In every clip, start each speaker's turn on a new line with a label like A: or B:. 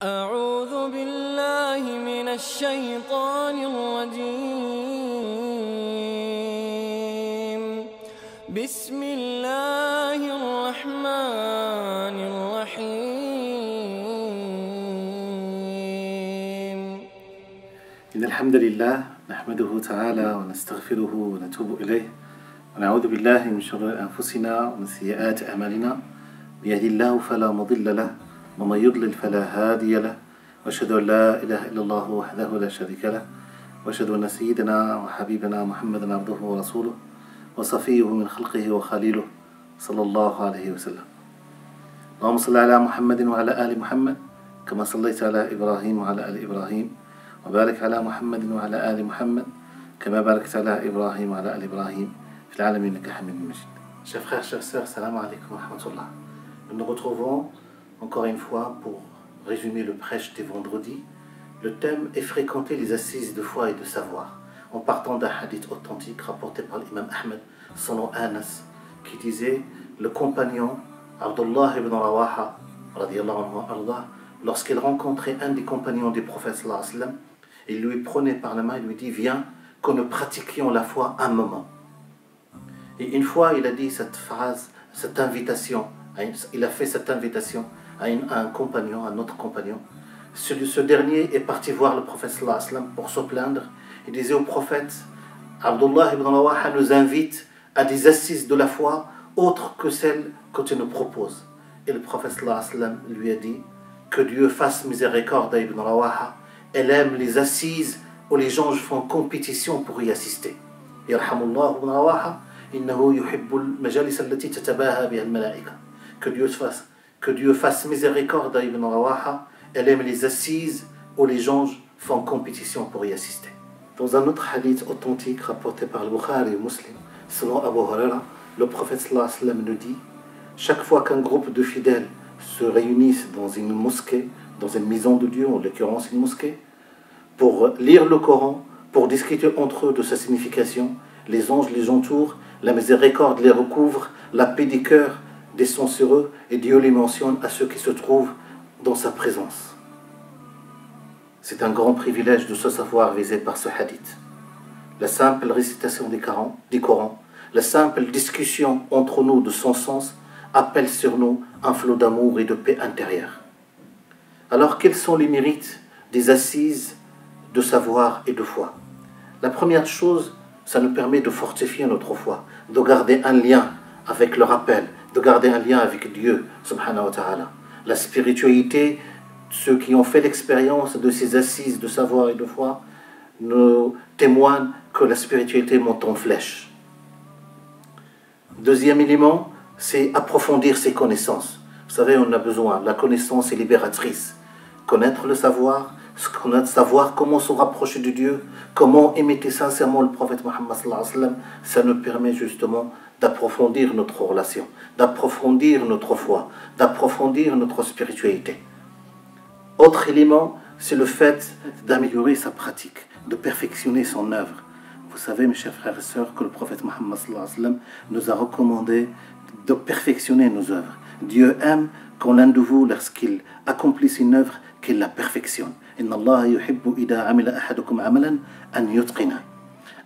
A: أعوذ بالله من الشيطان الرجيم. بسم الله الرحمن الرحيم.
B: إن الحمد لله نحمده تعالى ونستغفره ونتوب إليه ونعوذ بالله من شرور أنفسنا ومن سيئات أعمالنا. بيهدي الله فلا مضل له ومن يضلل فلا هادي له، وأشهد أن لا إله إلا الله وحده لا شريك له، وأشهد أن سيدنا وحبيبنا محمدا عبده ورسوله وصفيه من خلقه وخليله صلى الله عليه وسلم. اللهم صل على محمد وعلى آل محمد كما صليت على إبراهيم وعلى آل إبراهيم، وبارك على محمد وعلى آل محمد كما باركت على إبراهيم وعلى آل إبراهيم في العالمين إنك حميد مجيد. Chers frères, chères sœurs, salam alaikum wa rahmatullah. Nous nous retrouvons encore une fois pour résumer le prêche des vendredis. Le thème est fréquenter les assises de foi et de savoir, en partant d'un hadith authentique rapporté par l'imam Ahmed, son nom Anas, qui disait: le compagnon Abdullah ibn Rawaha, lorsqu'il rencontrait un des compagnons du prophète sallallahu alayhi wa sallam, il lui prenait par la main et lui dit: viens, que nous pratiquions la foi un moment. Et une fois, il a dit cette phrase, cette invitation, il a fait cette invitation à un compagnon, à un autre compagnon. Ce dernier est parti voir le prophète sallallahu alayhi wa sallam pour se plaindre. Il disait au prophète: Abdullah ibn Rawaha nous invite à des assises de la foi autres que celles que tu nous proposes. Et le prophète sallallahu alayhi wa sallam lui a dit: que Dieu fasse miséricorde à Ibn Rawaha. Elle aime les assises où les gens font compétition pour y assister. Yarhamullah ibn Rawaha. Que Dieu fasse miséricorde à Ibn Rawaha. Elle aime les assises où les gens font compétition pour y assister. Dans un autre hadith authentique rapporté par le Bukhari et Muslim, selon Abu Huraira, le prophète sallallahu alayhi wa sallam nous dit: chaque fois qu'un groupe de fidèles se réunissent dans une mosquée, dans une maison de Dieu, en l'occurrence une mosquée, pour lire le Coran, pour discuter entre eux de sa signification, les anges les entourent, la miséricorde les recouvre, la paix des cœurs descend sur eux, et Dieu les mentionne à ceux qui se trouvent dans sa présence. C'est un grand privilège de se savoir visé par ce hadith. La simple récitation du Coran, la simple discussion entre nous de son sens appelle sur nous un flot d'amour et de paix intérieure. Alors, quels sont les mérites des assises de savoir et de foi? La première chose, ça nous permet de fortifier notre foi, de garder un lien avec le rappel, de garder un lien avec Dieu, subhanahu wa ta'ala. La spiritualité, ceux qui ont fait l'expérience de ces assises de savoir et de foi, nous témoignent que la spiritualité monte en flèche. Deuxième élément, c'est approfondir ses connaissances. Vous savez, on a besoin, la connaissance est libératrice. Connaître le savoir, savoir comment se rapprocher de Dieu, comment imiter sincèrement le prophète Muhammad sallallahu alayhi wa sallam, ça nous permet justement d'approfondir notre relation, d'approfondir notre foi, d'approfondir notre spiritualité. Autre élément, c'est le fait d'améliorer sa pratique, de perfectionner son œuvre. Vous savez, mes chers frères et sœurs, que le prophète Muhammad sallallahu alayhi wa sallam nous a recommandé de perfectionner nos œuvres. Dieu aime quand l'un de vous, lorsqu'il accomplisse une œuvre, qu'il la perfectionne.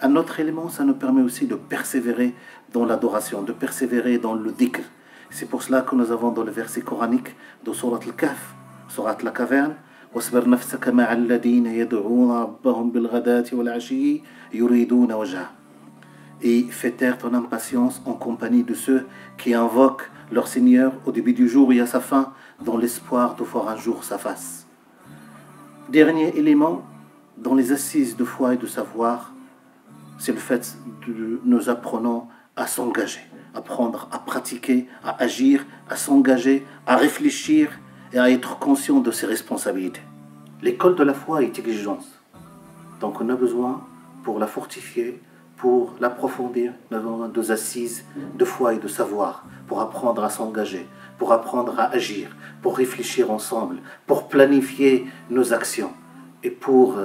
B: Un autre élément, ça nous permet aussi de persévérer dans l'adoration, de persévérer dans le dhikr. C'est pour cela que nous avons dans le verset coranique de Surat al-Kahf, Surat la caverne, وَاصْبِرْ نَفْسَكَ مَعَ الَّذِينَ يَدْعُونَ رَبَّهُمْ بِالْغَدَاةِ وَالْعَشِيِّ يُرِيدُونَ وَجْهَهُ. Et fais taire ton impatience en compagnie de ceux qui invoquent leur Seigneur au début du jour et à sa fin, dans l'espoir de voir un jour sa face. Dernier élément, dans les assises de foi et de savoir, c'est le fait que nous apprenons à s'engager, à apprendre à pratiquer, à agir, à s'engager, à réfléchir et à être conscient de ses responsabilités. L'école de la foi est exigeante. Donc on a besoin, pour la fortifier, pour l'approfondir, nous avons deux assises de foi et de savoir, pour apprendre à s'engager, pour apprendre à agir, pour réfléchir ensemble, pour planifier nos actions et pour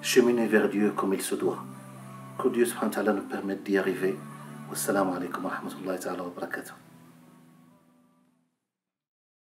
B: cheminer vers Dieu comme il se doit. Que Dieu subhanahu wa ta'ala nous permette d'y arriver. Wassalamu alaikum wa rahmatullahi wa barakatuh.